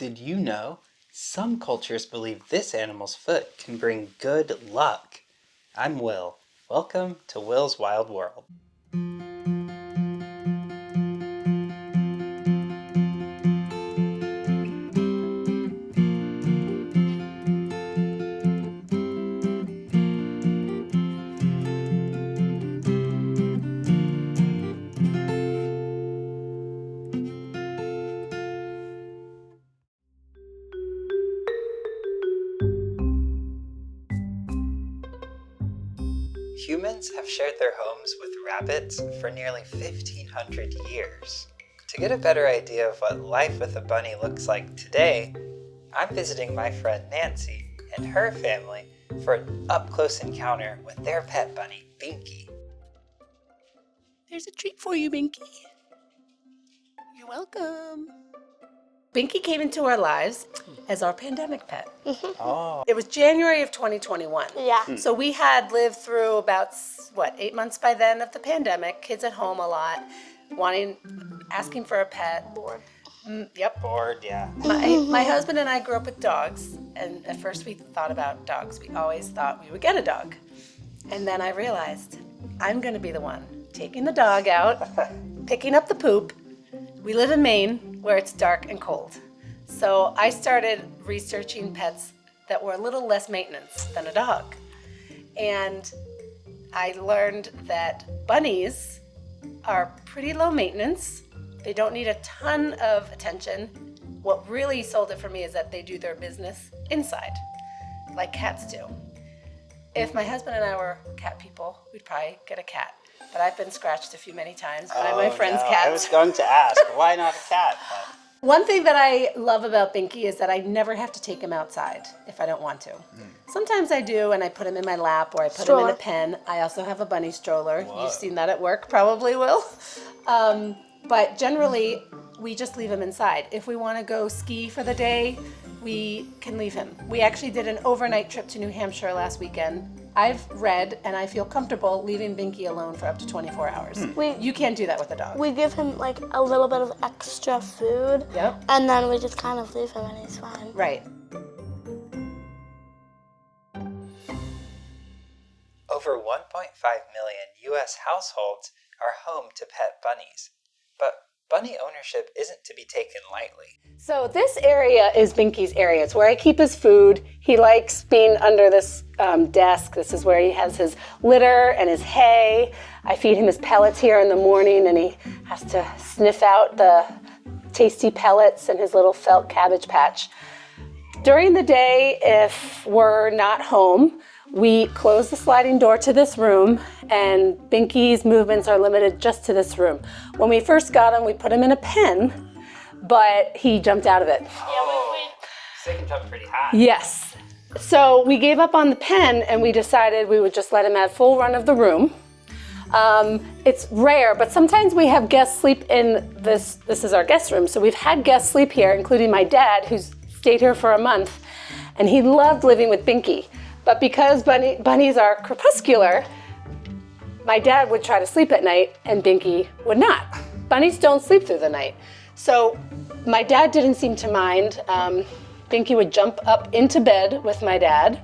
Did you know some cultures believe this animal's foot can bring good luck? I'm Will. Welcome to Will's Wild World. Humans have shared their homes with rabbits for nearly 1,500 years. To get a better idea of what life with a bunny looks like today, I'm visiting my friend Nancy and her family for an up-close encounter with their pet bunny, Binky. There's a treat for you, Binky. You're welcome. Binky came into our lives as our pandemic pet. Oh. It was January of 2021. Yeah. So we had lived through about, 8 months by then of the pandemic, kids at home a lot, asking for a pet. Bored. Yep. Bored, yeah. My husband and I grew up with dogs, and at first we thought about dogs. We always thought we would get a dog. And then I realized I'm going to be the one taking the dog out, picking up the poop. We live in Maine, where it's dark and cold. So I started researching pets that were a little less maintenance than a dog. And I learned that bunnies are pretty low maintenance. They don't need a ton of attention. What really sold it for me is that they do their business inside, like cats do. If my husband and I were cat people, we'd probably get a cat. But I've been scratched many times by my friend's cats. I was going to ask, why not a cat? But... One thing that I love about Binky is that I never have to take him outside if I don't want to. Sometimes I do, and I put him in my lap or I put him in a pen. I also have a bunny stroller. Whoa. You've seen that at work, probably will. But generally, we just leave him inside. If we want to go ski for the day, we can leave him. We actually did an overnight trip to New Hampshire last weekend. I've read and I feel comfortable leaving Binky alone for up to 24 hours. You can't do that with a dog. We give him like a little bit of extra food. Yep. And then we just kind of leave him and he's fine. Right. Over 1.5 million U.S. households are home to pet bunnies. But bunny ownership isn't to be taken lightly. So this area is Binky's area. It's where I keep his food. He likes being under this desk. This is where he has his litter and his hay. I feed him his pellets here in the morning, and he has to sniff out the tasty pellets in his little felt cabbage patch. During the day, if we're not home, we close the sliding door to this room, and Binky's movements are limited just to this room. When we first got him, we put him in a pen, but he jumped out of it. So they can jump pretty high. Yes. So we gave up on the pen, and we decided we would just let him have full run of the room. It's rare, but sometimes we have guests sleep in this. This is our guest room, so we've had guests sleep here, including my dad, who's stayed here for a month, and he loved living with Binky. But because bunnies are crepuscular, my dad would try to sleep at night and Binky would not. Bunnies don't sleep through the night. So my dad didn't seem to mind. Binky would jump up into bed with my dad.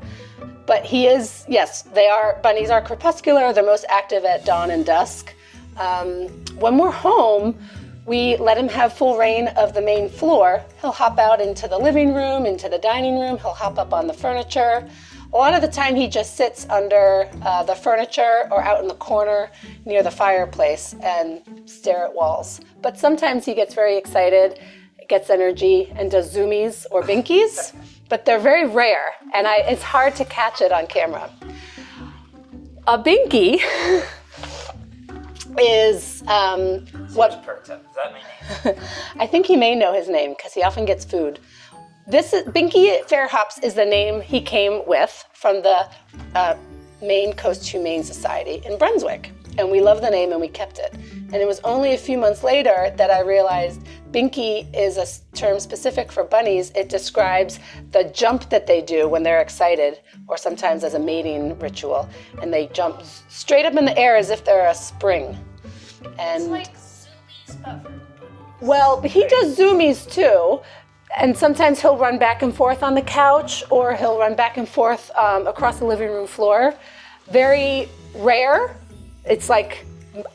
But bunnies are crepuscular. They're most active at dawn and dusk. When we're home, we let him have full reign of the main floor. He'll hop out into the living room, into the dining room. He'll hop up on the furniture. A lot of the time he just sits under the furniture or out in the corner near the fireplace and stare at walls. But sometimes he gets very excited, gets energy, and does zoomies or binkies, but they're very rare, and it's hard to catch it on camera. A binky is what... Perked up. Is that my name? I think he may know his name because he often gets food. Binky Fairhops is the name he came with from the Midcoast Humane Society in Brunswick. And we love the name and we kept it. And it was only a few months later that I realized Binky is a term specific for bunnies. It describes the jump that they do when they're excited, or sometimes as a mating ritual. And they jump straight up in the air as if they're a spring. And It's like zoomies, but for bunnies. well, he does zoomies too. And sometimes he'll run back and forth on the couch, or he'll run back and forth across the living room floor. Very rare. It's like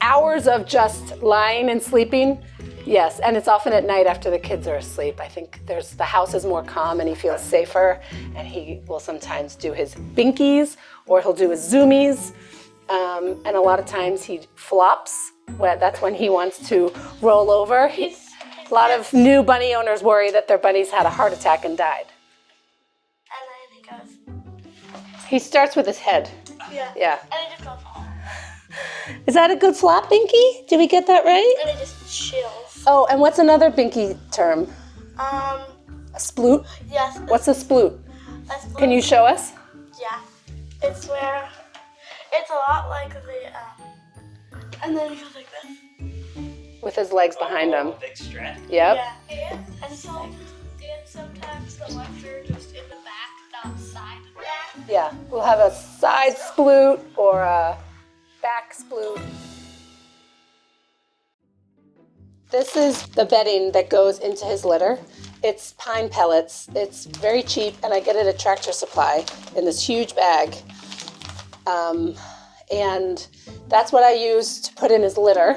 hours of just lying and sleeping. Yes, and it's often at night after the kids are asleep. I think the house is more calm and he feels safer, and he will sometimes do his binkies or he'll do his zoomies. And a lot of times he flops. Well, that's when he wants to roll over. A lot of new bunny owners worry that their bunnies had a heart attack and died. And then he goes. He starts with his head. Yeah. And he just goes. Is that a good flop, Binky? Did we get that right? And he just chills. Oh, and what's another Binky term? A sploot? Yes. What's a sploot? A sploot. Can you show us? Yeah. It's where it's a lot like the and then he goes like this. With his legs behind him. Big stretch. Yep. Yeah. And sometimes the legs are just in the back, not side of the back. Yeah. We'll have a side sploot or a back sploot. This is the bedding that goes into his litter. It's pine pellets. It's very cheap, and I get it at Tractor Supply in this huge bag. And that's what I use to put in his litter.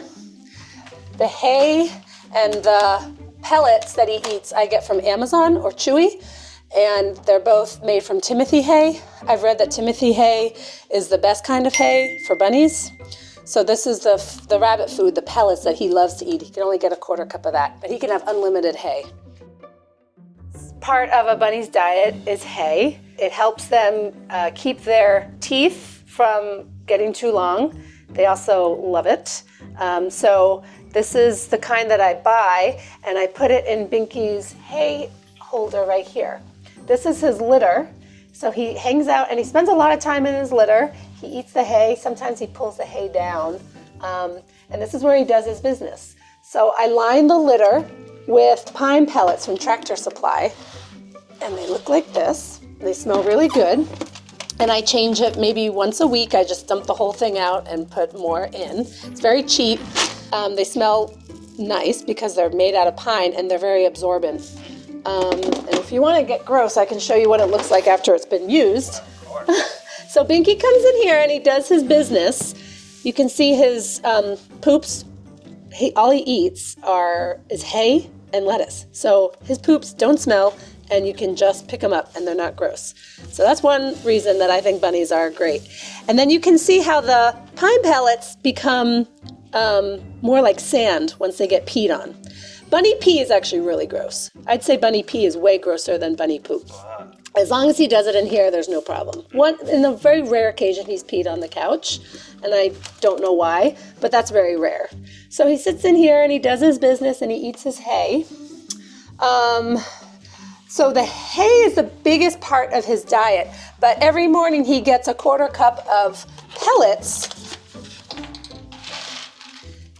The hay and the pellets that he eats I get from Amazon or Chewy, and they're both made from Timothy hay. I've read that Timothy hay is the best kind of hay for bunnies. So this is the rabbit food, the pellets that he loves to eat. He can only get a quarter cup of that, but he can have unlimited hay. Part of a bunny's diet is hay. It helps them keep their teeth from getting too long. They also love it. So this is the kind that I buy, and I put it in Binky's hay holder right here. This is his litter. So he hangs out and he spends a lot of time in his litter. He eats the hay. Sometimes he pulls the hay down. And this is where he does his business. So I line the litter with pine pellets from Tractor Supply. And they look like this. They smell really good. And I change it maybe once a week. I just dump the whole thing out and put more in. It's very cheap. They smell nice because they're made out of pine and they're very absorbent. And if you want to get gross, I can show you what it looks like after it's been used. So Binky comes in here and he does his business. You can see his poops. All he eats is hay and lettuce. So his poops don't smell, and you can just pick them up and they're not gross. So that's one reason that I think bunnies are great. And then you can see how the pine pellets become more like sand once they get peed on. Bunny pee is actually really gross. I'd say bunny pee is way grosser than bunny poop. As long as he does it in here, there's no problem. In a very rare occasion, he's peed on the couch, and I don't know why, but that's very rare. So he sits in here and he does his business and he eats his hay. So the hay is the biggest part of his diet, but every morning he gets a quarter cup of pellets.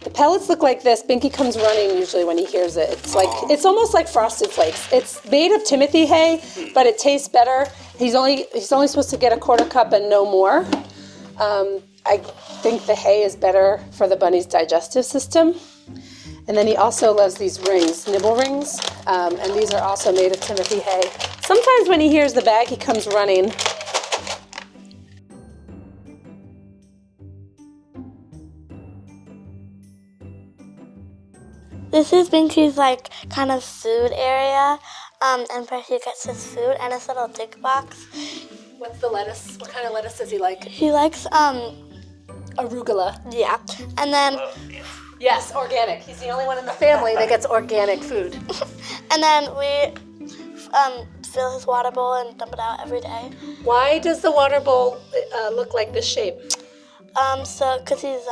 The pellets look like this. Binky comes running usually when he hears it. It's almost like Frosted Flakes. It's made of Timothy hay, but it tastes better. He's only supposed to get a quarter cup and no more. I think the hay is better for the bunny's digestive system. And then he also loves these rings, nibble rings, and these are also made of Timothy hay. Sometimes when he hears the bag, he comes running. This is Binky's kind of food area, and where he gets his food and his little dig box. What's the lettuce? What kind of lettuce does he like? He likes Arugula. yeah, and then Yes, organic. He's the only one in the family that gets organic food. and then we fill his water bowl and dump it out every day. Why does the water bowl look like this shape? So because he's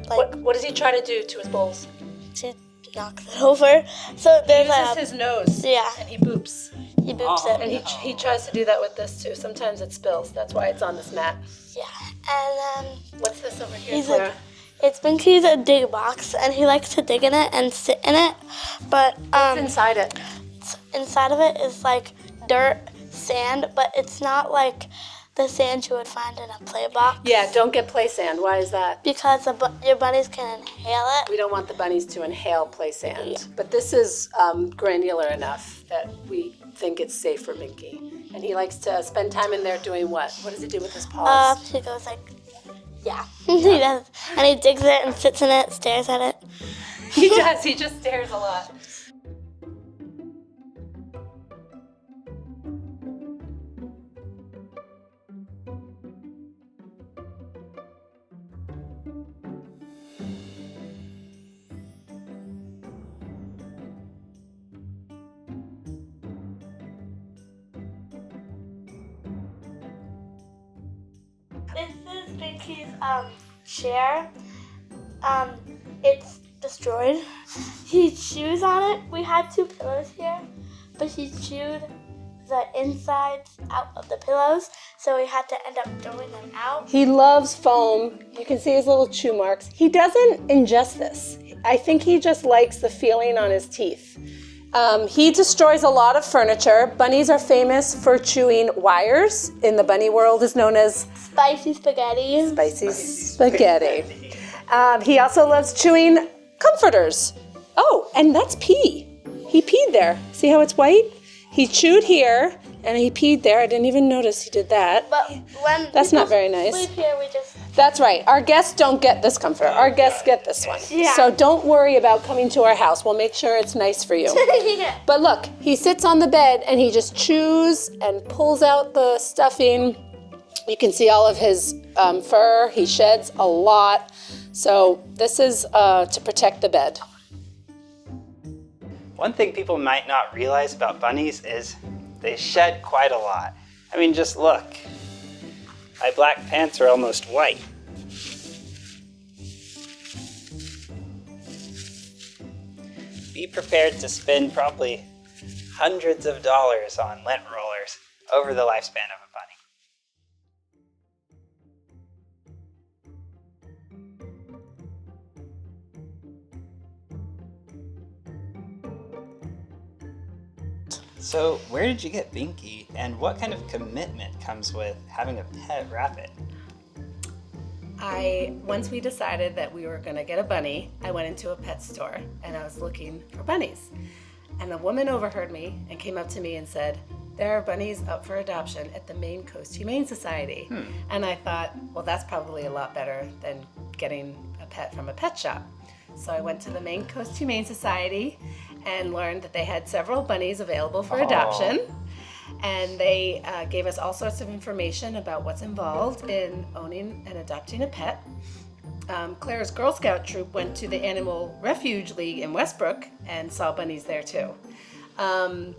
What does he try to do to his bowls? he knocks it over. So there's He uses his nose. yeah. And he boops. He boops it. And he tries to do that with this too. Sometimes it spills. That's why it's on this mat. Yeah, and What's this over here, he's Clara? it's Binky's a dig box, and he likes to dig in it and sit in it. But What's inside it? inside of it is dirt, sand, but it's not like the sand you would find in a play box. Yeah, don't get play sand. Why is that? Because your bunnies can inhale it. We don't want the bunnies to inhale play sand. Yeah. But this is granular enough that we think it's safe for Binky. And he likes to spend time in there doing what? What does he do with his paws? He goes like, yeah. He does. And he digs it and sits in it, stares at it. He does. He just stares a lot. This is Binky's chair. It's destroyed. He chews on it. We had 2 pillows here, but he chewed the insides out of the pillows, so we had to end up throwing them out. He loves foam. You can see his little chew marks. He doesn't ingest this. I think he just likes the feeling on his teeth. He destroys a lot of furniture. Bunnies are famous for chewing wires. In the bunny world is known as Spicy spaghetti. spicy spaghetti. He also loves chewing comforters. Oh, and that's pee. He peed there. See how it's white? He chewed here and he peed there. I didn't even notice he did that. But when That's not very nice. sleep here, we just That's right. Our guests don't get this comforter. Our guests get this one. Yeah. So don't worry about coming to our house. We'll make sure it's nice for you. yeah. But look, he sits on the bed and he just chews and pulls out the stuffing. You can see all of his fur. He sheds a lot. So this is to protect the bed. One thing people might not realize about bunnies is they shed quite a lot. I mean, just look. My black pants are almost white. Be prepared to spend probably hundreds of dollars on lint rollers over the lifespan of a bunny. So, where did you get Binky, and what kind of commitment comes with having a pet rabbit? Once we decided that we were going to get a bunny, I went into a pet store and I was looking for bunnies. And a woman overheard me and came up to me and said, "There are bunnies up for adoption at the Midcoast Humane Society." And I thought, well, that's probably a lot better than getting a pet from a pet shop. So I went to the Midcoast Humane Society and learned that they had several bunnies available for adoption. And they gave us all sorts of information about what's involved in owning and adopting a pet. Claire's Girl Scout troop went to the Animal Refuge League in Westbrook and saw bunnies there too. And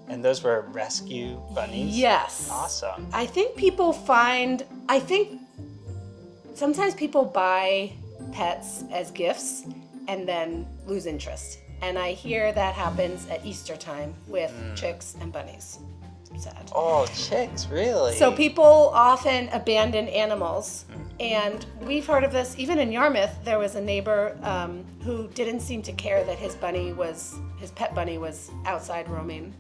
those were rescue bunnies? Yes. Awesome. I think sometimes people buy pets as gifts and then lose interest. And I hear that happens at Easter time with chicks and bunnies. Sad. Oh, chicks, really? So people often abandon animals. And we've heard of this, even in Yarmouth, there was a neighbor who didn't seem to care that his pet bunny was outside roaming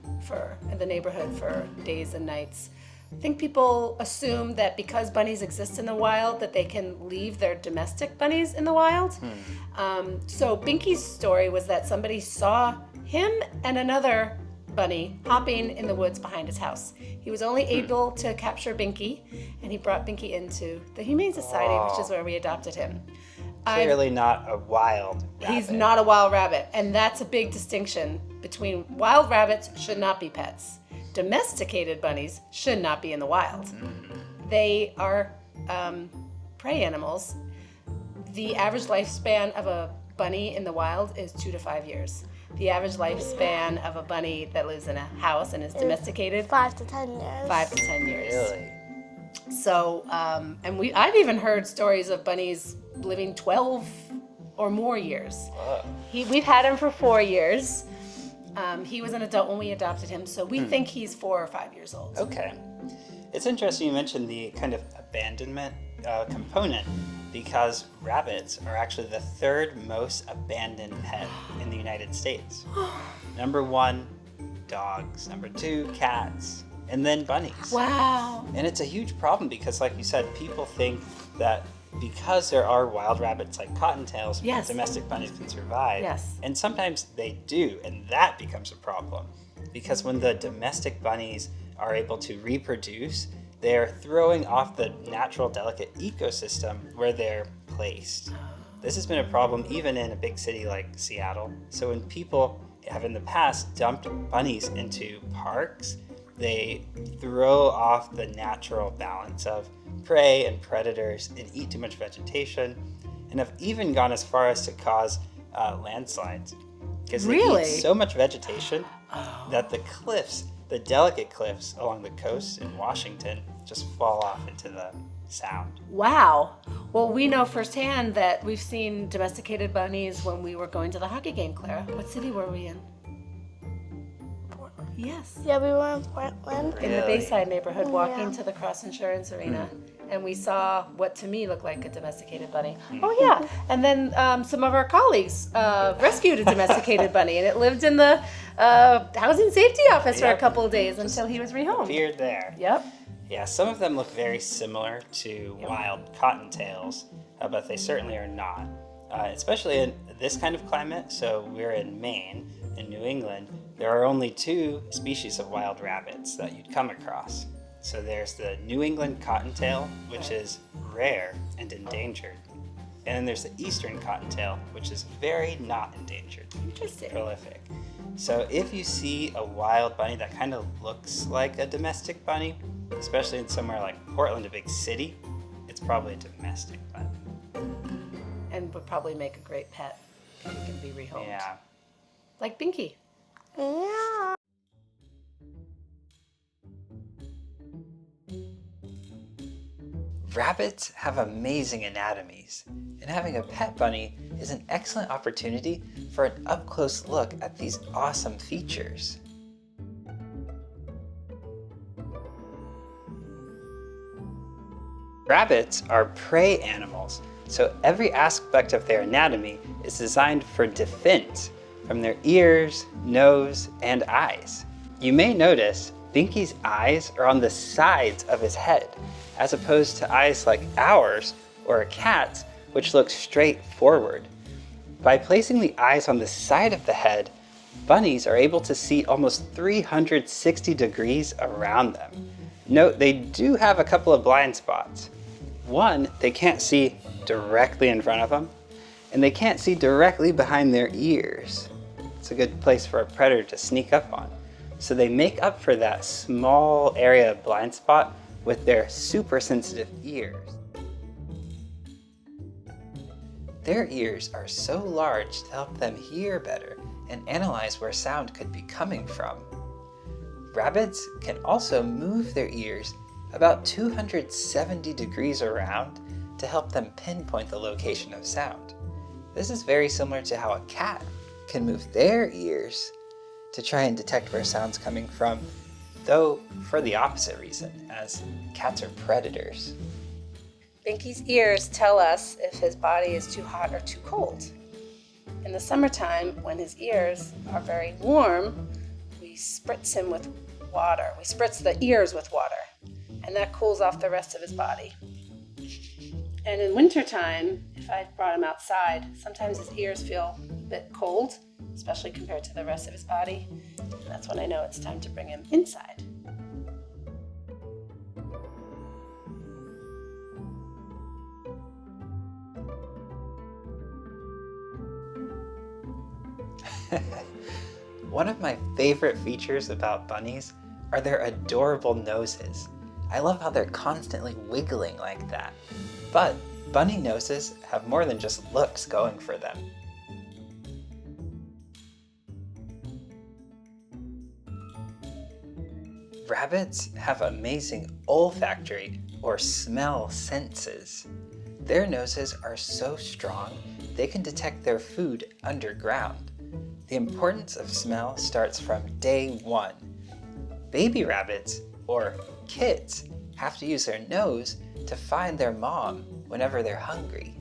in the neighborhood for days and nights. I think people assume that because bunnies exist in the wild that they can leave their domestic bunnies in the wild. So Binky's story was that somebody saw him and another bunny hopping in the woods behind his house. He was only able to capture Binky, and he brought Binky into the Humane Society, which is where we adopted him. Clearly not a wild rabbit. He's not a wild rabbit, and that's a big distinction between wild rabbits should not be pets. Domesticated bunnies should not be in the wild. They are prey animals. The average lifespan of a bunny in the wild is 2 to 5 years. The average lifespan of a bunny that lives in a house and is domesticated, 5 to 10 years. 5 to 10 years. Really? So, I've even heard stories of bunnies living 12 or more years. Whoa. We've had him for 4 years. He was an adult when we adopted him, so we think he's 4 or 5 years old. Okay. It's interesting you mentioned the kind of abandonment component, because rabbits are actually the 3rd most abandoned pet in the United States. Number 1, dogs. Number 2, cats. And then bunnies. Wow. And it's a huge problem because, like you said, people think that because there are wild rabbits like cottontails, Yes. domestic bunnies can survive. Yes. And sometimes they do, and that becomes a problem. Because when the domestic bunnies are able to reproduce, they're throwing off the natural, delicate ecosystem where they're placed. This has been a problem even in a big city like Seattle. So when people have in the past dumped bunnies into parks, they throw off the natural balance of prey and predators and eat too much vegetation, and have even gone as far as to cause landslides. Because they Really? eat so much vegetation that the cliffs, the delicate cliffs along the coast in Washington, just fall off into the sound. Wow. Well, we know firsthand that we've seen domesticated bunnies when we were going to the hockey game, Clara. What city were we in? Yes. Yeah, we were in Portland. In the Really? Bayside neighborhood, walking Yeah. to the Cross Insurance Arena. And we saw what to me looked like a domesticated bunny. Oh, yeah. And then some of our colleagues rescued a domesticated bunny, and it lived in the housing safety office for a Yep. couple of days until he was rehomed. Appeared there. Yep. Yeah, some of them look very similar to wild cottontails, but they certainly are not. Especially in this kind of climate, so we're in Maine, in New England, there are only 2 species of wild rabbits that you'd come across. So there's the New England cottontail, which is rare and endangered. And then there's the eastern cottontail, which is very not endangered. Interesting. Prolific. So if you see a wild bunny that kind of looks like a domestic bunny, especially in somewhere like Portland, a big city, it's probably a domestic bunny. And would probably make a great pet if he can be rehomed. Yeah. Like Binky. Yeah. Rabbits have amazing anatomies, and having a pet bunny is an excellent opportunity for an up-close look at these awesome features. Rabbits are prey animals, so every aspect of their anatomy is designed for defense, from their ears, nose, and eyes. You may notice Binky's eyes are on the sides of his head, as opposed to eyes like ours or a cat's, which look straight forward. By placing the eyes on the side of the head, bunnies are able to see almost 360 degrees around them. Note they do have a couple of blind spots. One, they can't see directly in front of them, and they can't see directly behind their ears. It's a good place for a predator to sneak up on. So they make up for that small area of blind spot with their super sensitive ears. Their ears are so large to help them hear better and analyze where sound could be coming from. Rabbits can also move their ears about 270 degrees around to help them pinpoint the location of sound. This is very similar to how a cat can move their ears to try and detect where sound's coming from, though for the opposite reason, as cats are predators. Binky's ears tell us if his body is too hot or too cold. In the summertime, when his ears are very warm, we spritz him with water. We spritz the ears with water, and that cools off the rest of his body. And in wintertime, if I brought him outside, sometimes his ears feel a bit cold, especially compared to the rest of his body. And that's when I know it's time to bring him inside. One of my favorite features about bunnies are their adorable noses. I love how they're constantly wiggling like that. But bunny noses have more than just looks going for them. Rabbits have amazing olfactory or smell senses. Their noses are so strong they can detect their food underground. The importance of smell starts from day one. Baby rabbits, or kids, have to use their nose to find their mom whenever they're hungry.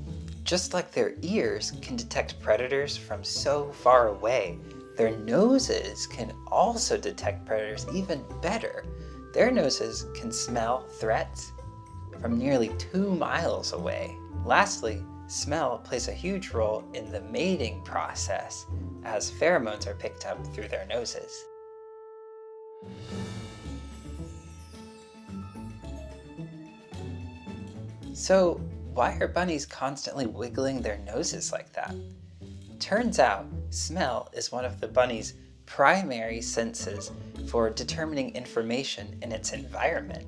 Just like their ears can detect predators from so far away, their noses can also detect predators even better. Their noses can smell threats from nearly 2 miles away. Lastly, smell plays a huge role in the mating process, as pheromones are picked up through their noses. So, why are bunnies constantly wiggling their noses like that? Turns out, smell is one of the bunny's primary senses for determining information in its environment.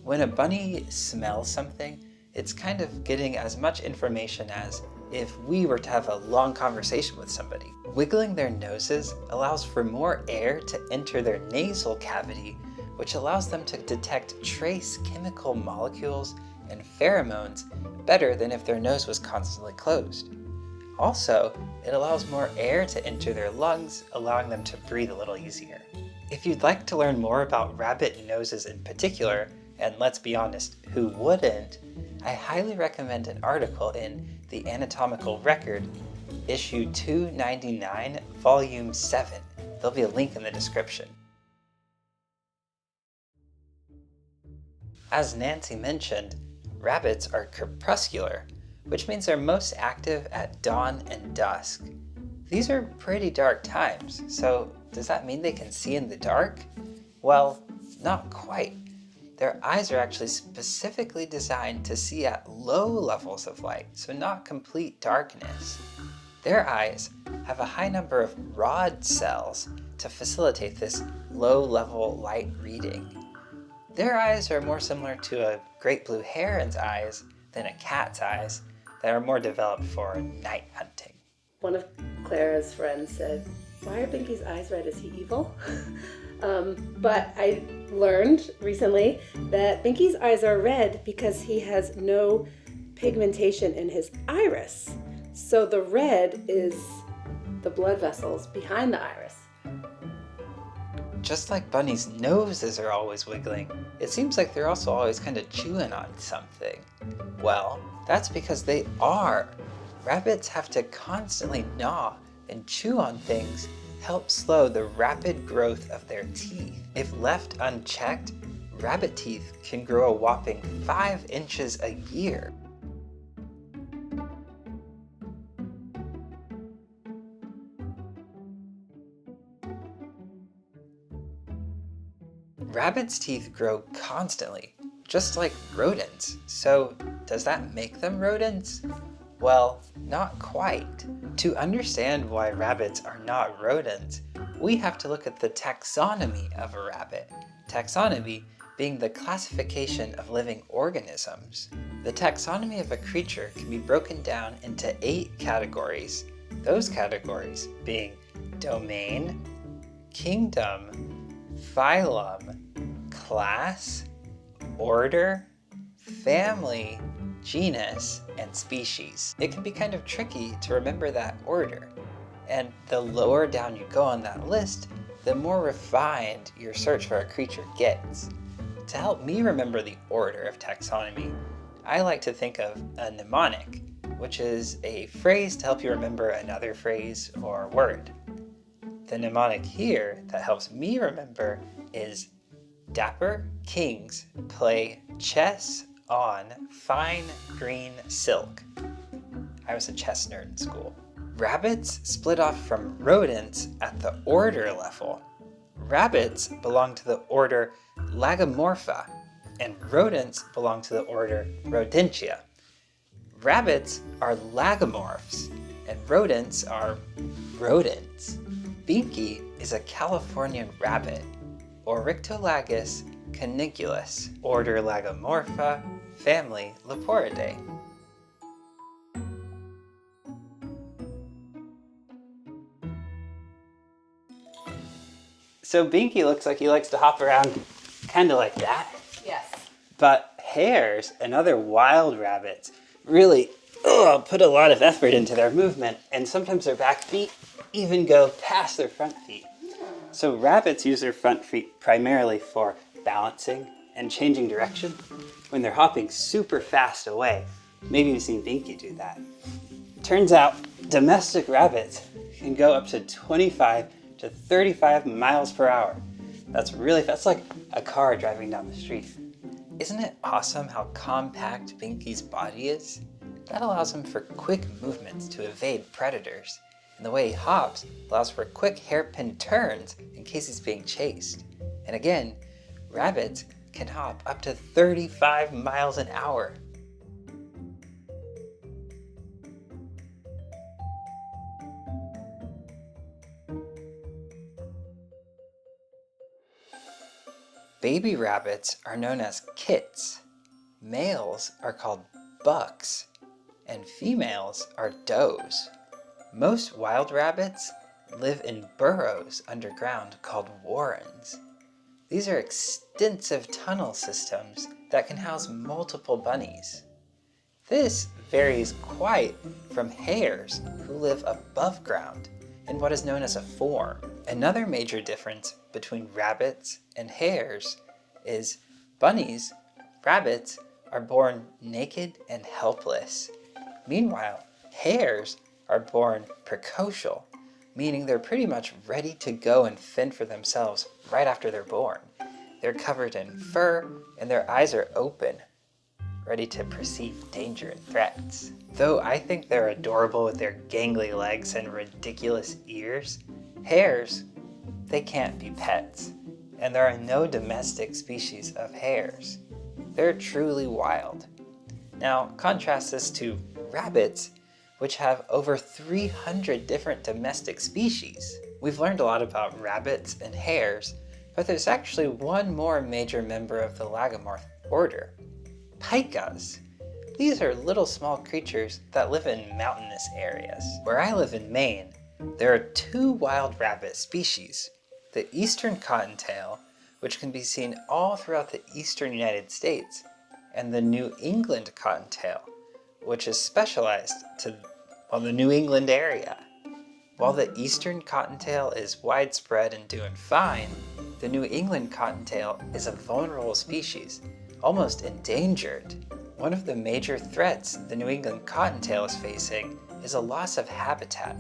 When a bunny smells something, it's kind of getting as much information as if we were to have a long conversation with somebody. Wiggling their noses allows for more air to enter their nasal cavity, which allows them to detect trace chemical molecules and pheromones better than if their nose was constantly closed. Also, it allows more air to enter their lungs, allowing them to breathe a little easier. If you'd like to learn more about rabbit noses in particular, and let's be honest, who wouldn't, I highly recommend an article in The Anatomical Record, issue 299, volume 7. There'll be a link in the description. As Nancy mentioned, rabbits are crepuscular, which means they're most active at dawn and dusk. These are pretty dark times, so does that mean they can see in the dark? Well, not quite. Their eyes are actually specifically designed to see at low levels of light, so not complete darkness. Their eyes have a high number of rod cells to facilitate this low-level light reading. Their eyes are more similar to a great blue heron's eyes than a cat's eyes that are more developed for night hunting. One of Clara's friends said, "Why are Binky's eyes red? Is he evil?" But I learned recently that Binky's eyes are red because he has no pigmentation in his iris. So the red is the blood vessels behind the iris. Just like bunnies' noses are always wiggling, it seems like they're also always kind of chewing on something. Well, that's because they are. Rabbits have to constantly gnaw and chew on things, help slow the rapid growth of their teeth. If left unchecked, rabbit teeth can grow a whopping 5 inches a year. Rabbits' teeth grow constantly, just like rodents. So, does that make them rodents? Well, not quite. To understand why rabbits are not rodents, we have to look at the taxonomy of a rabbit. Taxonomy being the classification of living organisms. The taxonomy of a creature can be broken down into 8 categories. Those categories being domain, kingdom, phylum, class, order, family, genus, and species. It can be kind of tricky to remember that order, and the lower down you go on that list, the more refined your search for a creature gets. To help me remember the order of taxonomy, I like to think of a mnemonic, which is a phrase to help you remember another phrase or word. The mnemonic here that helps me remember is dapper kings play chess on fine green silk. I was a chess nerd in school. Rabbits split off from rodents at the order level. Rabbits belong to the order Lagomorpha, and rodents belong to the order Rodentia. Rabbits are lagomorphs, and rodents are rodents. Binky is a Californian rabbit, Oryctolagus caniculatus, order Lagomorpha, family Leporidae. So Binky looks like he likes to hop around kind of like that. Yes. But hares and other wild rabbits really put a lot of effort into their movement, and sometimes their back feet even go past their front feet. So rabbits use their front feet primarily for balancing and changing direction when they're hopping super fast away. Maybe you've seen Binky do that. Turns out domestic rabbits can go up to 25 to 35 miles per hour. That's like a car driving down the street. Isn't it awesome how compact Binky's body is? That allows him for quick movements to evade predators, and the way he hops allows for quick hairpin turns in case he's being chased. And again, rabbits can hop up to 35 miles an hour. Baby rabbits are known as kits. Males are called bucks, and females are does. Most wild rabbits live in burrows underground called warrens. These are extensive tunnel systems that can house multiple bunnies. This varies quite from hares who live above ground in what is known as a form. Another major difference between rabbits and hares is rabbits are born naked and helpless. Meanwhile, hares are born precocial, meaning they're pretty much ready to go and fend for themselves right after they're born. They're covered in fur and their eyes are open, ready to perceive danger and threats. Though I think they're adorable with their gangly legs and ridiculous ears, hares, they can't be pets, and there are no domestic species of hares. They're truly wild. Now, contrast this to rabbits, which have over 300 different domestic species. We've learned a lot about rabbits and hares, but there's actually one more major member of the lagomorph order, pikas. These are little small creatures that live in mountainous areas. Where I live in Maine, there are 2 wild rabbit species. The eastern cottontail, which can be seen all throughout the eastern United States, and the New England cottontail, which is specialized to, the New England area. While the eastern cottontail is widespread and doing fine, the New England cottontail is a vulnerable species, almost endangered. One of the major threats the New England cottontail is facing is a loss of habitat.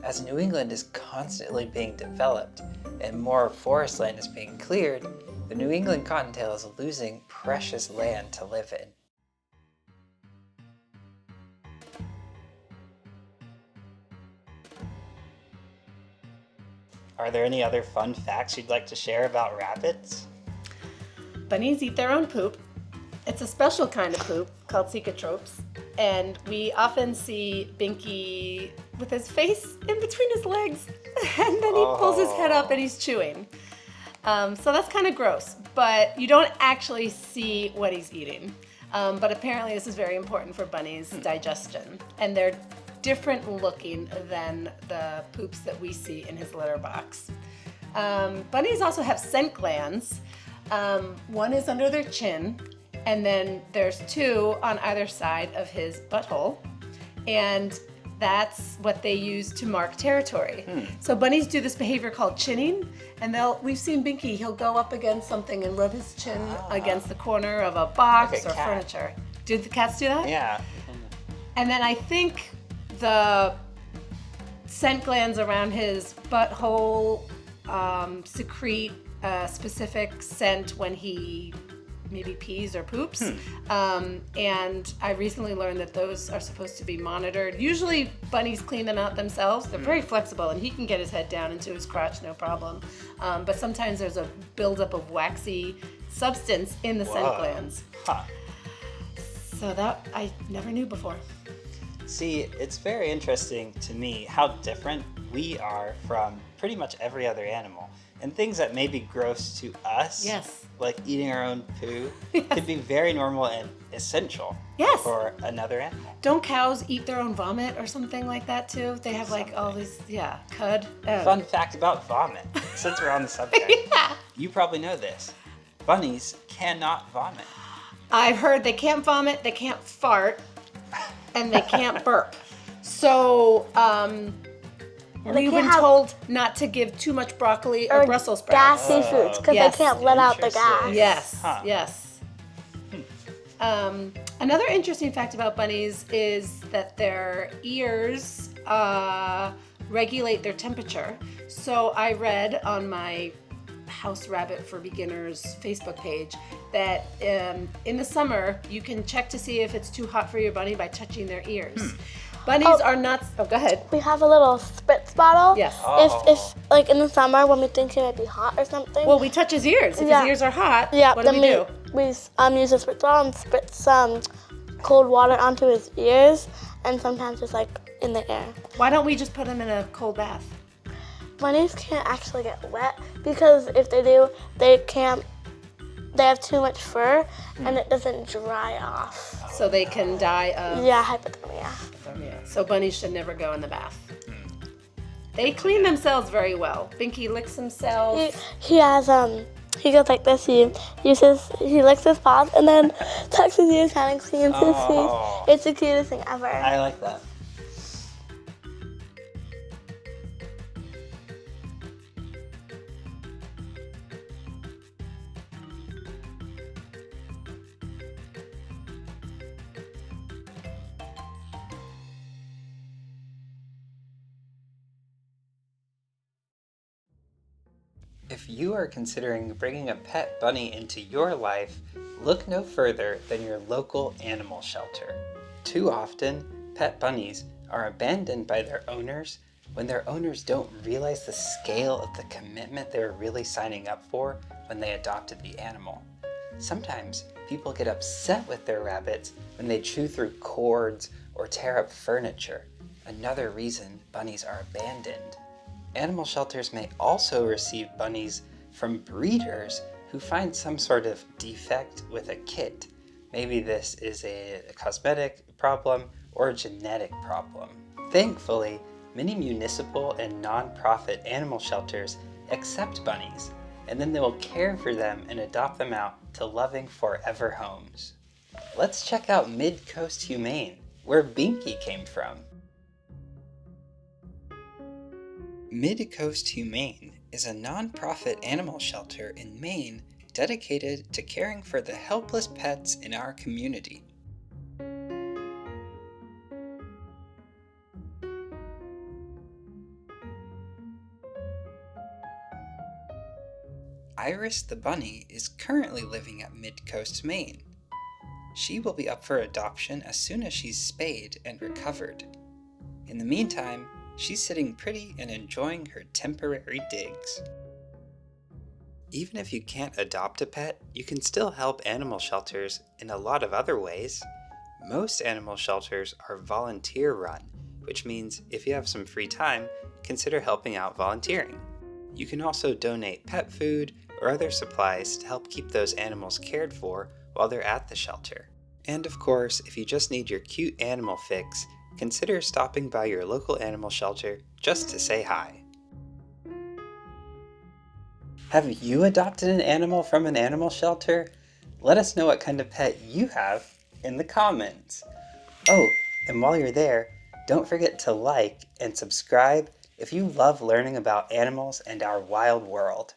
As New England is constantly being developed and more forest land is being cleared, the New England cottontail is losing precious land to live in. Are there any other fun facts you'd like to share about rabbits? Bunnies eat their own poop. It's a special kind of poop called cecotropes, and we often see Binky with his face in between his legs, and then he pulls his head up and he's chewing. So that's kind of gross, but you don't actually see what he's eating. But apparently this is very important for bunnies' digestion, and they're different looking than the poops that we see in his litter box. Bunnies also have scent glands. One is under their chin, and then there's 2 on either side of his butthole, and that's what they use to mark territory. So bunnies do this behavior called chinning, and we've seen Binky, he'll go up against something and rub his chin against the corner of a box like a or cat. furniture. Do the cats do that? Yeah. And then I think the scent glands around his butthole secrete a specific scent when he maybe pees or poops. And I recently learned that those are supposed to be monitored. Usually bunnies clean them out themselves. They're very flexible, and he can get his head down into his crotch, no problem. But sometimes there's a buildup of waxy substance in the scent glands. So that I never knew before. See, it's very interesting to me how different we are from pretty much every other animal. And things that may be gross to us, like eating our own poo, could be very normal and essential for another animal. Don't cows eat their own vomit or something like that too? They have like all these, cud. Fun fact about vomit, since we're on the subject. You probably know this. Bunnies cannot vomit. I've heard they can't vomit, they can't fart, and they can't burp. So, we've been told not to give too much broccoli or Brussels sprouts. Gassy foods, because they can't let out the gas. Yes. Another interesting fact about bunnies is that their ears regulate their temperature. So I read on my House Rabbit for Beginners Facebook page that in the summer you can check to see if it's too hot for your bunny by touching their ears. Bunnies are not. Oh, go ahead. We have a little spritz bottle. Yes. If like in the summer when we think it might be hot or something. Well, we touch his ears. If his ears are hot, what do we do? We use a spritz bottle and spritz cold water onto his ears, and sometimes just like in the air. Why don't we just put him in a cold bath? Bunnies can't actually get wet because if they do, they have too much fur and it doesn't dry off. So they can die of hypothermia. So bunnies should never go in the bath. They clean themselves very well. Binky licks himself. He has he goes like this. He licks his paws and then tucks his ears and cleans his teeth. It's the cutest thing ever. I like that. If you are considering bringing a pet bunny into your life, look no further than your local animal shelter. Too often, pet bunnies are abandoned by their owners when their owners don't realize the scale of the commitment they were really signing up for when they adopted the animal. Sometimes people get upset with their rabbits when they chew through cords or tear up furniture, another reason bunnies are abandoned. Animal shelters may also receive bunnies from breeders who find some sort of defect with a kit. Maybe this is a cosmetic problem or a genetic problem. Thankfully, many municipal and non-profit animal shelters accept bunnies, and then they will care for them and adopt them out to loving forever homes. Let's check out Midcoast Humane, where Binky came from. Midcoast Humane is a non-profit animal shelter in Maine dedicated to caring for the helpless pets in our community. Iris the bunny is currently living at Midcoast, Maine. She will be up for adoption as soon as she's spayed and recovered. In the meantime, she's sitting pretty and enjoying her temporary digs. Even if you can't adopt a pet, you can still help animal shelters in a lot of other ways. Most animal shelters are volunteer run, which means if you have some free time, consider helping out volunteering. You can also donate pet food or other supplies to help keep those animals cared for while they're at the shelter. And of course, if you just need your cute animal fix, consider stopping by your local animal shelter just to say hi. Have you adopted an animal from an animal shelter? Let us know what kind of pet you have in the comments. Oh, and while you're there, don't forget to like and subscribe if you love learning about animals and our wild world.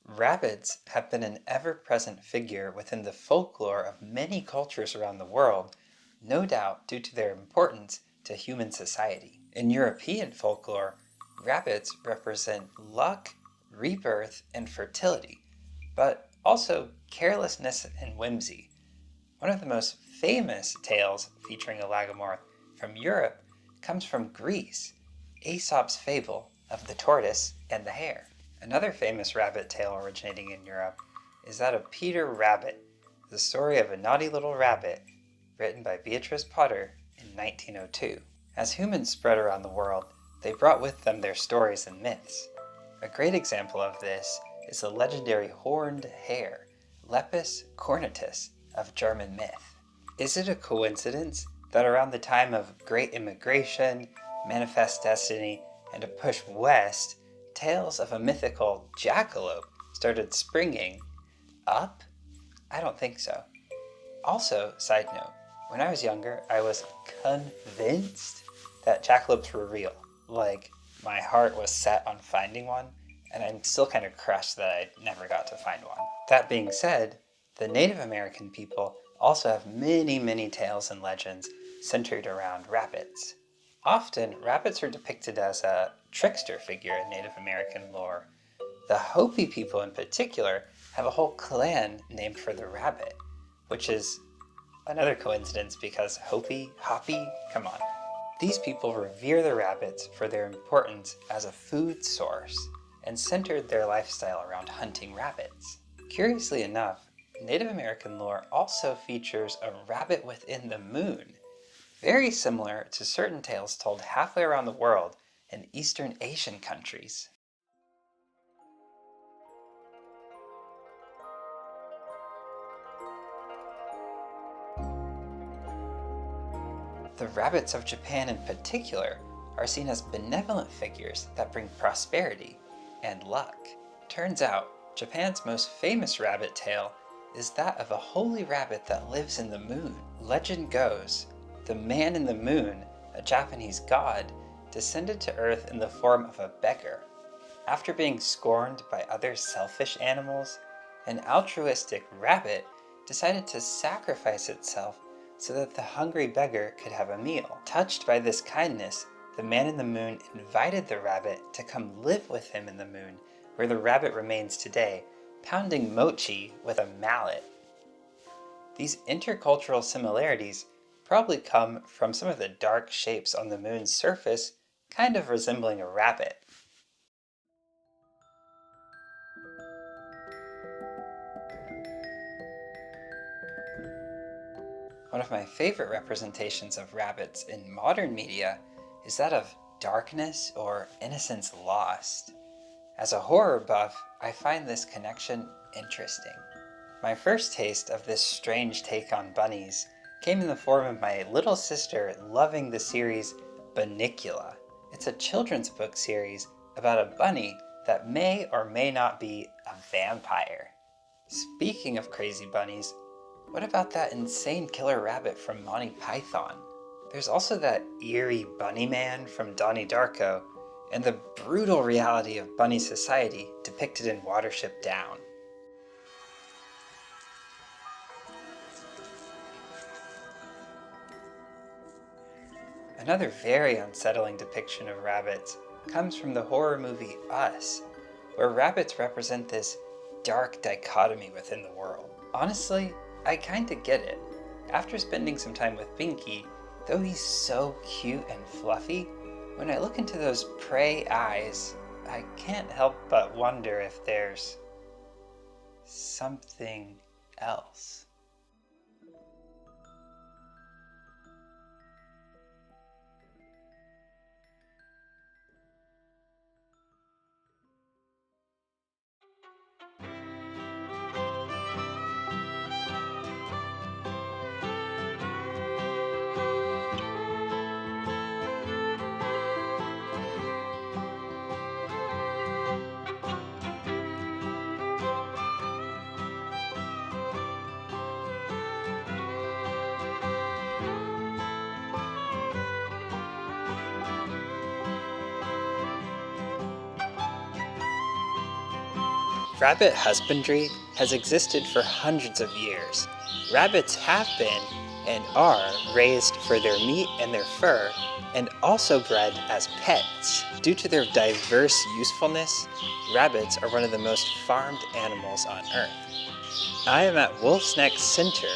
Rabbits have been an ever-present figure within the folklore of many cultures around the world, no doubt due to their importance to human society. In European folklore, rabbits represent luck, rebirth, and fertility, but also carelessness and whimsy. One of the most famous tales featuring a lagomorph from Europe comes from Greece, Aesop's fable of the tortoise and the hare. Another famous rabbit tale originating in Europe is that of Peter Rabbit, the story of a naughty little rabbit, written by Beatrice Potter in 1902. As humans spread around the world, they brought with them their stories and myths. A great example of this is the legendary horned hare, Lepus cornutus, of German myth. Is it a coincidence that around the time of Great Immigration, Manifest Destiny, and a push west, tales of a mythical jackalope started springing up? I don't think so. Also, side note, when I was younger, I was convinced that jackalopes were real. Like, my heart was set on finding one, and I'm still kind of crushed that I never got to find one. That being said, the Native American people also have many, many tales and legends centered around rabbits. Often, rabbits are depicted as a trickster figure in Native American lore. The Hopi people in particular have a whole clan named for the rabbit, which is another coincidence because Hopi, come on. These people revere the rabbits for their importance as a food source and centered their lifestyle around hunting rabbits. Curiously enough, Native American lore also features a rabbit within the moon, very similar to certain tales told halfway around the world in Eastern Asian countries. The rabbits of Japan in particular are seen as benevolent figures that bring prosperity and luck. Turns out, Japan's most famous rabbit tale is that of a holy rabbit that lives in the moon. Legend goes, the man in the moon, a Japanese god, descended to Earth in the form of a beggar. After being scorned by other selfish animals, an altruistic rabbit decided to sacrifice itself so that the hungry beggar could have a meal. Touched by this kindness, the man in the moon invited the rabbit to come live with him in the moon, where the rabbit remains today, pounding mochi with a mallet. These intercultural similarities probably come from some of the dark shapes on the moon's surface, kind of resembling a rabbit. One of my favorite representations of rabbits in modern media is that of darkness or innocence lost. As a horror buff, I find this connection interesting. My first taste of this strange take on bunnies came in the form of my little sister loving the series Bunnicula. It's a children's book series about a bunny that may or may not be a vampire. Speaking of crazy bunnies, what about that insane killer rabbit from Monty Python? There's also that eerie bunny man from Donnie Darko, and the brutal reality of bunny society depicted in Watership Down. Another very unsettling depiction of rabbits comes from the horror movie Us, where rabbits represent this dark dichotomy within the world. Honestly, I kinda get it. After spending some time with Binky, though he's so cute and fluffy, when I look into those prey eyes, I can't help but wonder if there's something else. Rabbit husbandry has existed for hundreds of years. Rabbits have been and are raised for their meat and their fur, and also bred as pets. Due to their diverse usefulness, rabbits are one of the most farmed animals on Earth. I am at Wolf's Neck Center,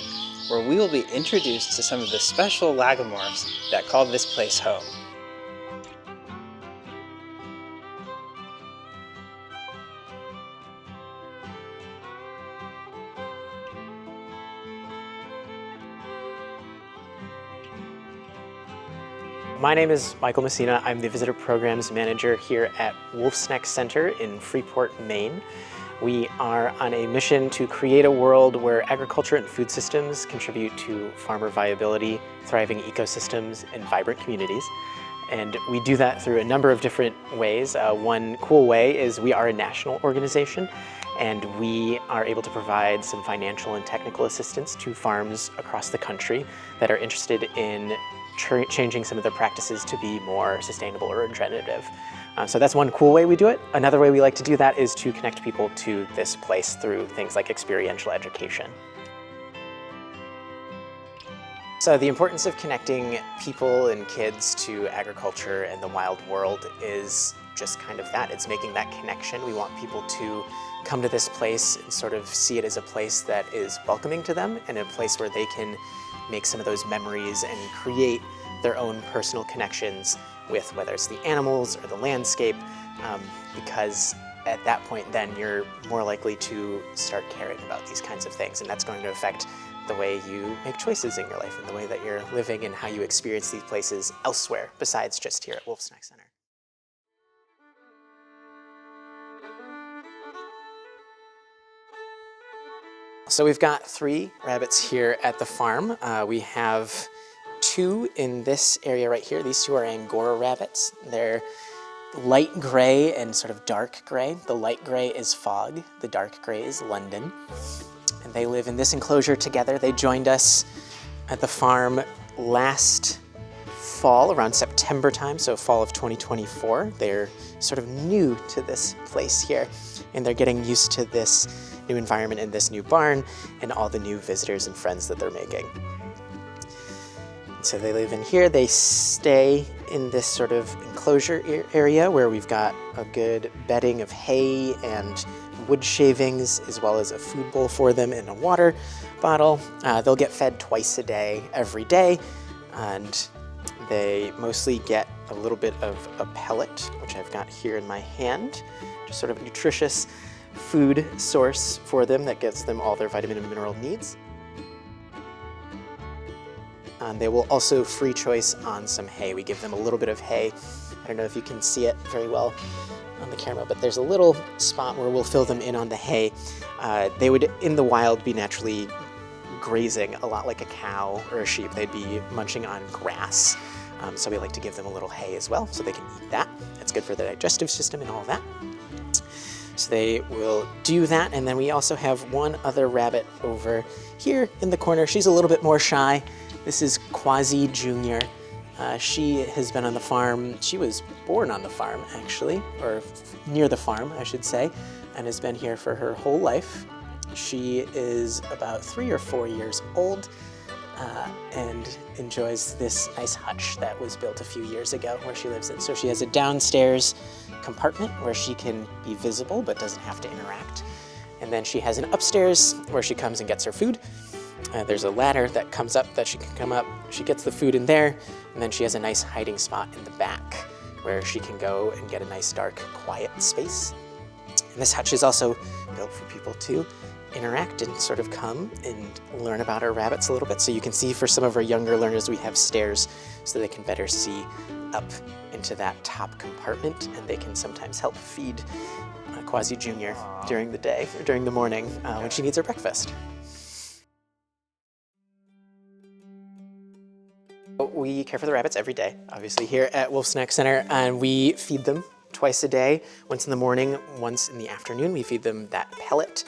where we will be introduced to some of the special lagomorphs that call this place home. My name is Michael Messina. I'm the Visitor Programs Manager here at Wolf's Neck Center in Freeport, Maine. We are on a mission to create a world where agriculture and food systems contribute to farmer viability, thriving ecosystems, and vibrant communities. And we do that through a number of different ways. One cool way is we are a national organization, and we are able to provide some financial and technical assistance to farms across the country that are interested in changing some of their practices to be more sustainable or regenerative. So that's one cool way we do it. Another way we like to do that is to connect people to this place through things like experiential education. So the importance of connecting people and kids to agriculture and the wild world is just kind of that. It's making that connection. We want people to come to this place and sort of see it as a place that is welcoming to them and a place where they can make some of those memories and create their own personal connections with whether it's the animals or the landscape, because at that point then you're more likely to start caring about these kinds of things, and that's going to affect the way you make choices in your life and the way that you're living and how you experience these places elsewhere besides just here at Wolf's Neck Center. So we've got 3 rabbits here at the farm. We have 2 in this area right here. These 2 are Angora rabbits. They're light gray and sort of dark gray. The light gray is Fog, the dark gray is London. And they live in this enclosure together. They joined us at the farm last fall, around September time, so fall of 2024. They're sort of new to this place here, and they're getting used to this new environment in this new barn and all the new visitors and friends that they're making. So they live in here. They stay in this sort of enclosure area where we've got a good bedding of hay and wood shavings, as well as a food bowl for them and a water bottle. They'll get fed twice a day, every day, and they mostly get a little bit of a pellet, which I've got here in my hand, just sort of a nutritious food source for them that gets them all their vitamin and mineral needs. And they will also free choice on some hay. We give them a little bit of hay. I don't know if you can see it very well on the camera, but there's a little spot where we'll fill them in on the hay. They would, in the wild, be naturally grazing a lot like a cow or a sheep. They'd be munching on grass. So we like to give them a little hay as well so they can eat that. It's good for their digestive system and all that. So they will do that, and then we also have one other rabbit over here in the corner. She's a little bit more shy. This is Quasi Junior. She has been on the farm. She was born on the farm, actually, or near the farm, I should say, and has been here for her whole life. She is about 3 or 4 years old and enjoys this nice hutch that was built a few years ago where she lives in. So she has a downstairs compartment where she can be visible but doesn't have to interact. And then she has an upstairs where she comes and gets her food. There's a ladder that comes up that she can come up. She gets the food in there, and then she has a nice hiding spot in the back where she can go and get a nice dark, quiet space. And this hutch is also built for people to interact and sort of come and learn about our rabbits a little bit. So you can see for some of our younger learners, we have stairs so they can better see up into that top compartment, and they can sometimes help feed Quasi Junior during the day, or during the morning when she needs her breakfast. We care for the rabbits every day, obviously, here at Wolf's Neck Center, and we feed them twice a day, once in the morning, once in the afternoon. We feed them that pellet.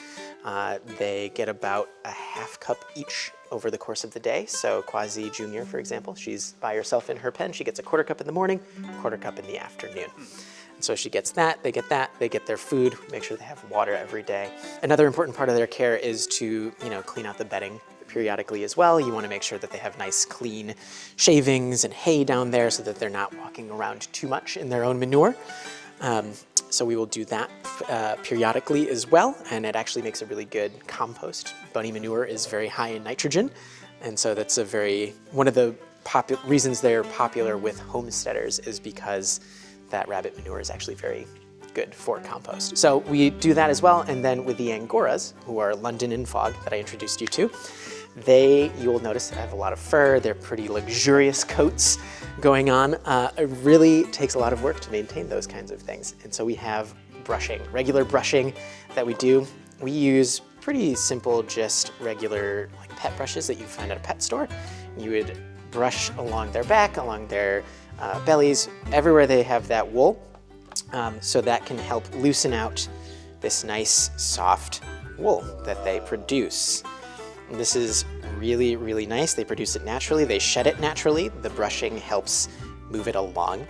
They get about a half cup each over the course of the day. So Quasi Junior, for example, she's by herself in her pen. She gets a quarter cup in the morning, quarter cup in the afternoon. And so she gets that, they get their food, make sure they have water every day. Another important part of their care is to, clean out the bedding periodically as well. You want to make sure that they have nice clean shavings and hay down there so that they're not walking around too much in their own manure. So we will do that periodically as well, and it actually makes a really good compost. Bunny manure is very high in nitrogen, and so that's one of the reasons they're popular with homesteaders is because that rabbit manure is actually very good for compost. So we do that as well, and then with the Angoras, who are London and Fog that I introduced you to, you will notice have a lot of fur. They're pretty luxurious coats going on. It really takes a lot of work to maintain those kinds of things. And so we have regular brushing that we do. We use pretty simple, just regular pet brushes that you find at a pet store. You would brush along their back, along their bellies, everywhere they have that wool. So that can help loosen out this nice, soft wool that they produce. And this is really, really nice. They produce it naturally. They shed it naturally. The brushing helps move it along.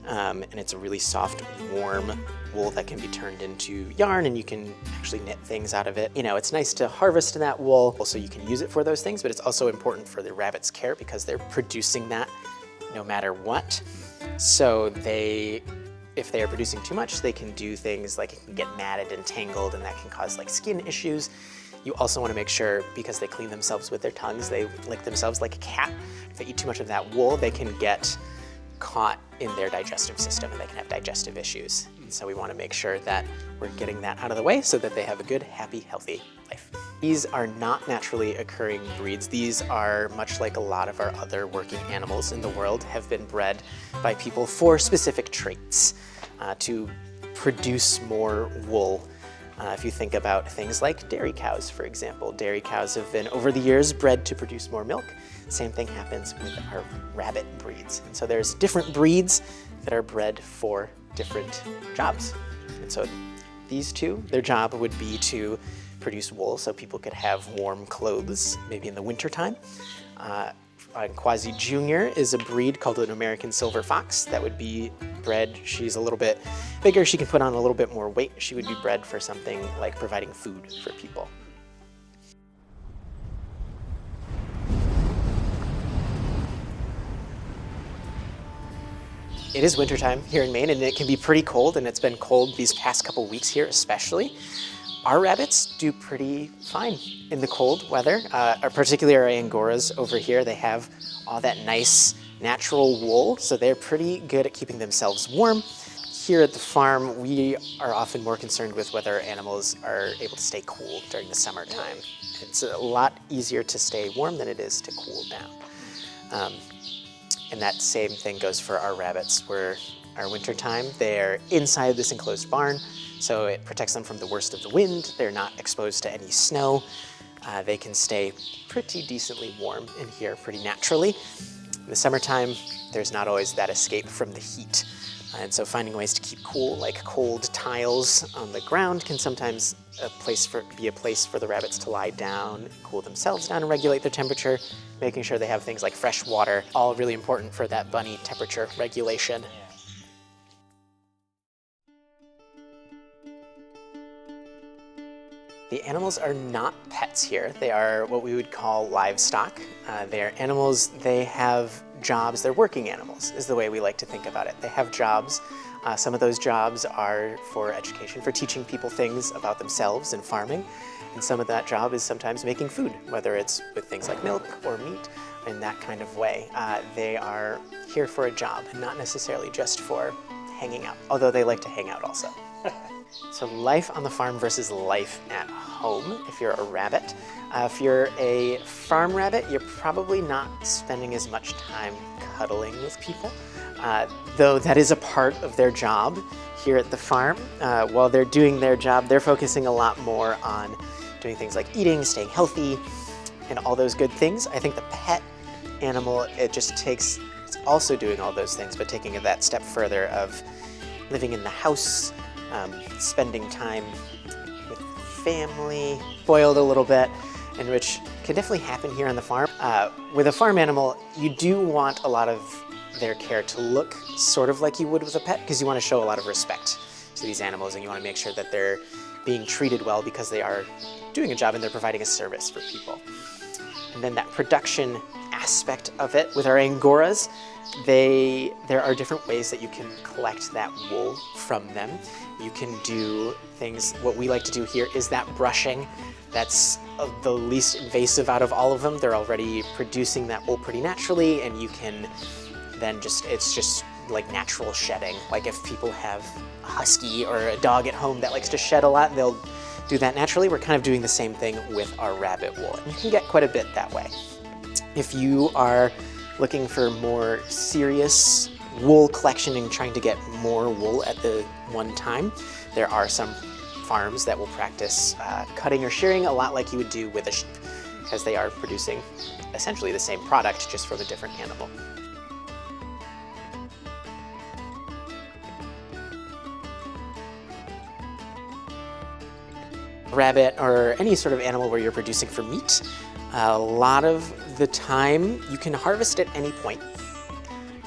And it's a really soft, warm wool that can be turned into yarn, and you can actually knit things out of it. You know, it's nice to harvest that wool so you can use it for those things, but it's also important for the rabbits' care because they're producing that no matter what. So if they are producing too much, they can do things like it can get matted and tangled, and that can cause like skin issues. You also want to make sure, because they clean themselves with their tongues, they lick themselves like a cat. If they eat too much of that wool, they can get caught in their digestive system and they can have digestive issues. And so we want to make sure that we're getting that out of the way so that they have a good, happy, healthy life. These are not naturally occurring breeds. These are, much like a lot of our other working animals in the world, have been bred by people for specific traits to produce more wool. If you think about things like dairy cows, for example, dairy cows have been, over the years, bred to produce more milk. Same thing happens with our rabbit breeds. And so there's different breeds that are bred for different jobs. And so these two, their job would be to produce wool so people could have warm clothes, maybe in the wintertime. Quasi Junior is a breed called an American Silver Fox that would be bred. She's a little bit bigger. She can put on a little bit more weight. She would be bred for something like providing food for people. It is wintertime here in Maine, and it can be pretty cold, and it's been cold these past couple weeks here especially. Our rabbits do pretty fine in the cold weather, particularly our Angoras over here. They have all that nice natural wool, so they're pretty good at keeping themselves warm. Here at the farm, we are often more concerned with whether animals are able to stay cool during the summertime. It's a lot easier to stay warm than it is to cool down. And that same thing goes for our rabbits, where our wintertime, they're inside this enclosed barn, so it protects them from the worst of the wind. They're not exposed to any snow. They can stay pretty decently warm in here pretty naturally. In the summertime, there's not always that escape from the heat. And so finding ways to keep cool, like cold tiles on the ground, can sometimes be a place for the rabbits to lie down, cool themselves down, and regulate their temperature, making sure they have things like fresh water, all really important for that bunny temperature regulation. The animals are not pets here. They are what we would call livestock. They are animals, they have jobs, they're working animals, is the way we like to think about it. They have jobs. Some of those jobs are for education, for teaching people things about themselves and farming. And some of that job is sometimes making food, whether it's with things like milk or meat, in that kind of way. They are here for a job, and not necessarily just for hanging out, although they like to hang out also. So life on the farm versus life at home, if you're a rabbit. If you're a farm rabbit, you're probably not spending as much time cuddling with people, though that is a part of their job here at the farm. While they're doing their job, they're focusing a lot more on doing things like eating, staying healthy, and all those good things. I think the pet animal, it's also doing all those things, but taking it that step further of living in the house, spending time with family, spoiled a little bit, and which can definitely happen here on the farm. With a farm animal, you do want a lot of their care to look sort of like you would with a pet, because you want to show a lot of respect to these animals, and you want to make sure that they're being treated well because they are doing a job and they're providing a service for people. And then that production aspect of it, with our Angoras, there are different ways that you can collect that wool from them. You can do things, what we like to do here is that brushing. That's the least invasive out of all of them. They're already producing that wool pretty naturally, and you can then it's just like natural shedding. Like if people have a husky or a dog at home that likes to shed a lot, they'll do that naturally. We're kind of doing the same thing with our rabbit wool. And you can get quite a bit that way. If you are looking for more serious wool collection and trying to get more wool at the one time, there are some farms that will practice cutting or shearing a lot like you would do with a sheep, because they are producing essentially the same product just from a different animal. Rabbit or any sort of animal where you're producing for meat, a lot of the time you can harvest at any point.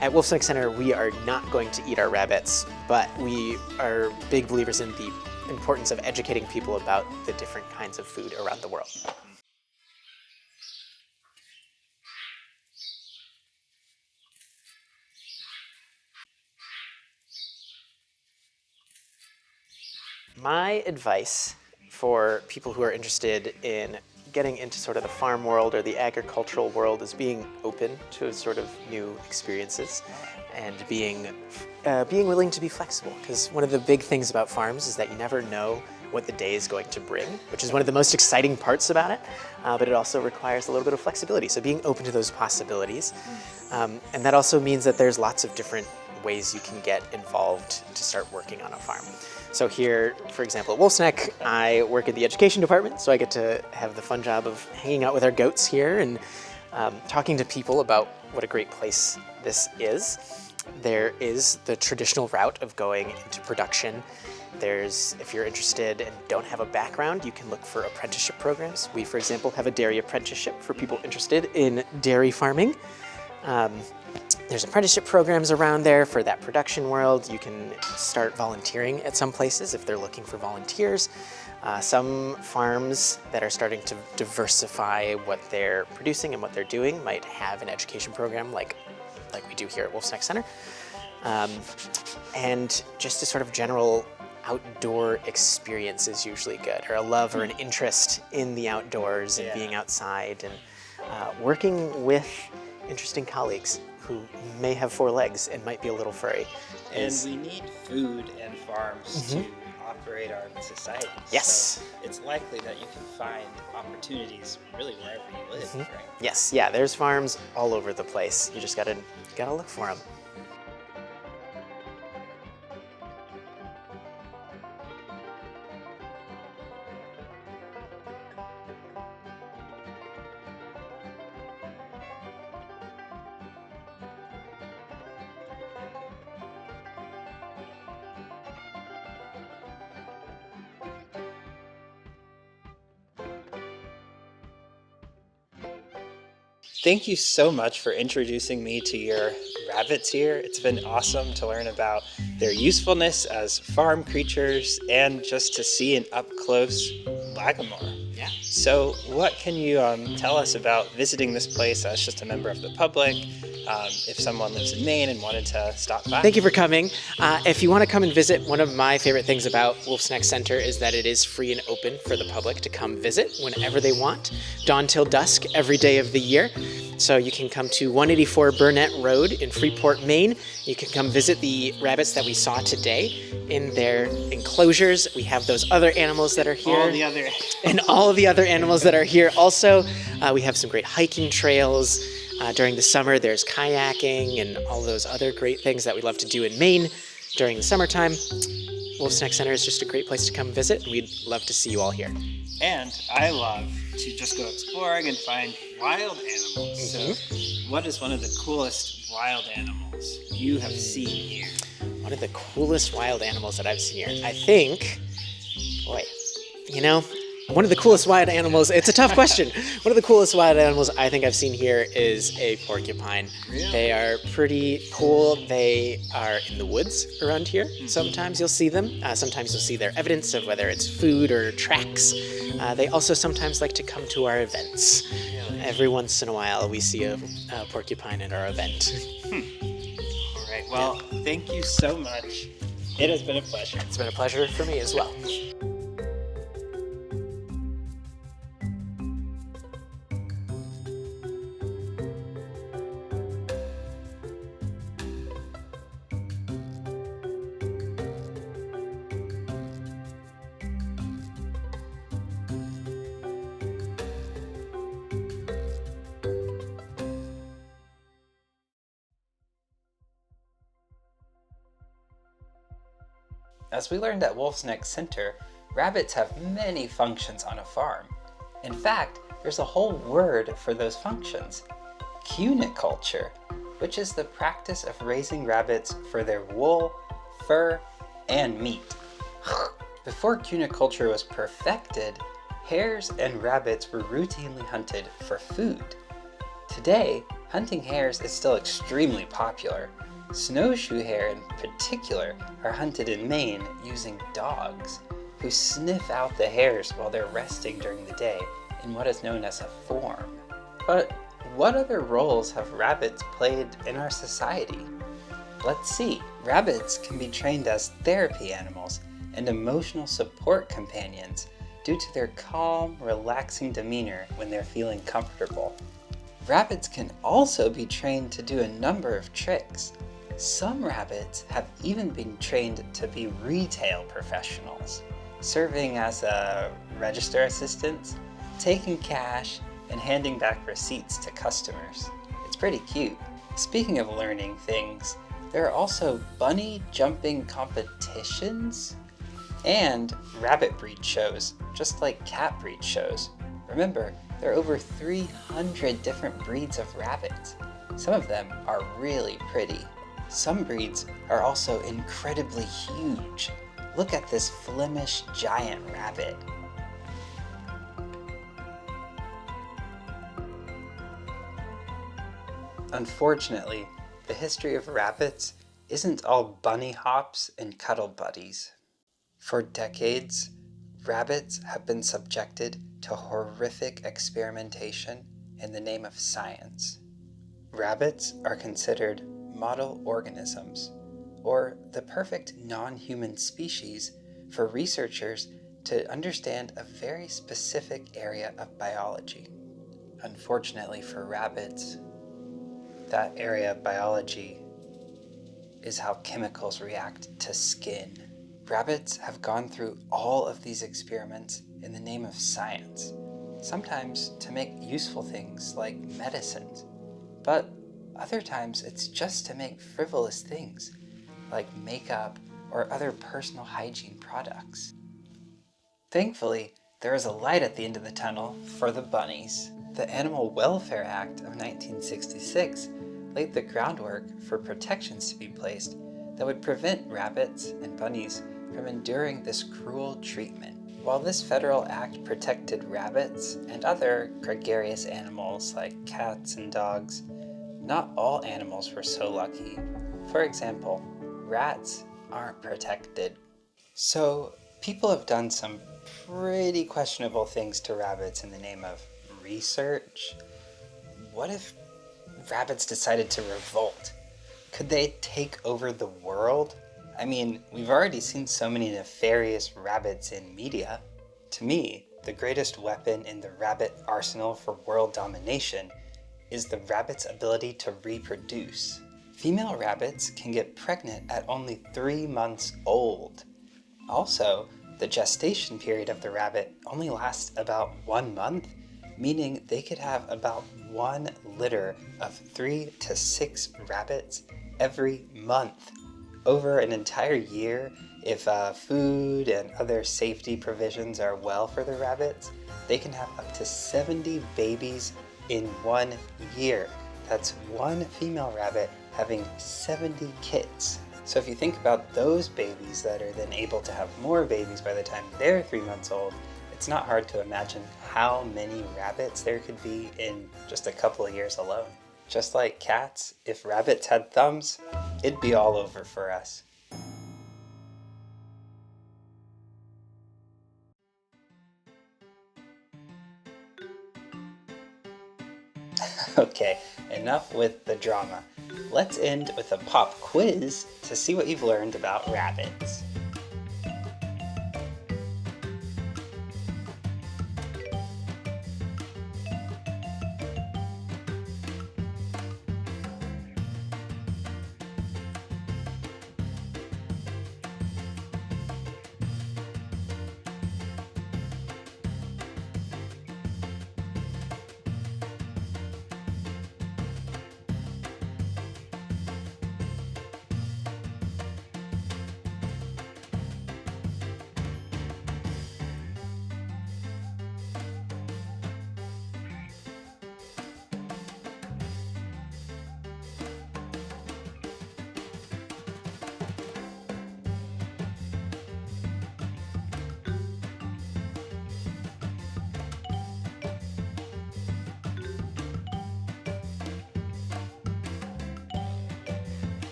At Wolf's Neck Center, we are not going to eat our rabbits, but we are big believers in the importance of educating people about the different kinds of food around the world. My advice for people who are interested in getting into sort of the farm world or the agricultural world is being open to sort of new experiences and being willing to be flexible. Because one of the big things about farms is that you never know what the day is going to bring, which is one of the most exciting parts about it, but it also requires a little bit of flexibility. So being open to those possibilities. And that also means that there's lots of different ways you can get involved to start working on a farm. So here, for example, at Wolf's Neck, I work in the education department, so I get to have the fun job of hanging out with our goats here and talking to people about what a great place this is. There is the traditional route of going into production. If you're interested and don't have a background, you can look for apprenticeship programs. We, for example, have a dairy apprenticeship for people interested in dairy farming. There's apprenticeship programs around there for that production world. You can start volunteering at some places if they're looking for volunteers. Some farms that are starting to diversify what they're producing and what they're doing might have an education program like we do here at Wolf's Neck Center. And just a sort of general outdoor experience is usually good, or a love or an interest in the outdoors and being outside and working with interesting colleagues who may have 4 legs and might be a little furry. And we need food and farms to operate our society. Yes. So it's likely that you can find opportunities really wherever you live, right? Yes, yeah, there's farms all over the place. You just gotta look for them. Thank you so much for introducing me to your rabbits here. It's been awesome to learn about their usefulness as farm creatures and just to see an up-close Lagomar. Yeah. So what can you tell us about visiting this place as just a member of the public, if someone lives in Maine and wanted to stop by? Thank you for coming. If you want to come and visit, one of my favorite things about Wolf's Neck Center is that it is free and open for the public to come visit whenever they want, dawn till dusk every day of the year. So you can come to 184 Burnett Road in Freeport, Maine. You can come visit the rabbits that we saw today in their enclosures. We have those other animals that are here. And all of the other animals that are here also. We have some great hiking trails. During the summer, there's kayaking and all those other great things that we love to do in Maine during the summertime. Wolf's Neck Center is just a great place to come visit. We'd love to see you all here. And I love to just go exploring and find wild animals. So what is one of the coolest wild animals you have seen here? One of the coolest wild animals that I've seen here. I think, one of the coolest wild animals, it's a tough question. One of the coolest wild animals I think I've seen here is a porcupine. Really? They are pretty cool. They are in the woods around here. Sometimes you'll see them. Sometimes you'll see their evidence of whether it's food or tracks. They also sometimes like to come to our events. Really? Every once in a while we see a porcupine at our event. All right, well, thank you so much. It has been a pleasure. It's been a pleasure for me as well. As we learned at Wolf's Neck Center, rabbits have many functions on a farm. In fact, there's a whole word for those functions, cuniculture, which is the practice of raising rabbits for their wool, fur, and meat. Before cuniculture was perfected, hares and rabbits were routinely hunted for food. Today, Hunting hares is still extremely popular. Snowshoe hare in particular are hunted in Maine using dogs, who sniff out the hares while they're resting during the day in what is known as a form. But what other roles have rabbits played in our society? Let's see. Rabbits can be trained as therapy animals and emotional support companions due to their calm, relaxing demeanor when they're feeling comfortable. Rabbits can also be trained to do a number of tricks. Some rabbits have even been trained to be retail professionals, serving as register assistants, taking cash, and handing back receipts to customers. It's pretty cute. Speaking of learning things, there are also bunny jumping competitions and rabbit breed shows, just like cat breed shows. Remember, there are over 300 different breeds of rabbits. Some of them are really pretty. Some breeds are also incredibly huge. Look at this Flemish giant rabbit. Unfortunately, the history of rabbits isn't all bunny hops and cuddle buddies. For decades, rabbits have been subjected to horrific experimentation in the name of science. Rabbits are considered model organisms, or the perfect non-human species for researchers to understand a very specific area of biology. Unfortunately for rabbits, that area of biology is how chemicals react to skin. Rabbits have gone through all of these experiments in the name of science, sometimes to make useful things like medicines, but other times it's just to make frivolous things like makeup or other personal hygiene products. Thankfully, there is a light at the end of the tunnel for the bunnies. The Animal Welfare Act of 1966 laid the groundwork for protections to be placed that would prevent rabbits and bunnies from enduring this cruel treatment. While this federal act protected rabbits and other gregarious animals like cats and dogs, not all animals were so lucky. For example, rats aren't protected. So people have done some pretty questionable things to rabbits in the name of research. What if rabbits decided to revolt? Could they take over the world? I mean, we've already seen so many nefarious rabbits in media. To me, the greatest weapon in the rabbit arsenal for world domination is the rabbit's ability to reproduce. Female rabbits can get pregnant at only 3 months old. Also, the gestation period of the rabbit only lasts about 1 month, meaning they could have about 1 litter of 3 to 6 rabbits every month. Over an entire year, if food and other safety provisions are well for the rabbits, they can have up to 70 babies in 1 year. That's 1 female rabbit having 70 kits. So if you think about those babies that are then able to have more babies by the time they're 3 months old, it's not hard to imagine how many rabbits there could be in just a couple of years alone. Just like cats, if rabbits had thumbs, it'd be all over for us. Okay, enough with the drama. Let's end with a pop quiz to see what you've learned about rabbits.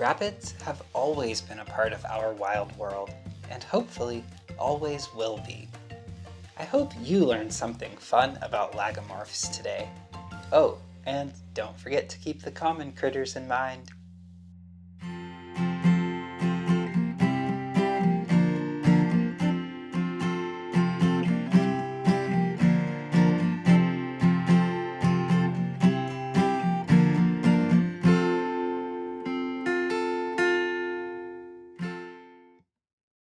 Rabbits have always been a part of our wild world, and hopefully always will be. I hope you learned something fun about lagomorphs today. Oh, and don't forget to keep the common critters in mind.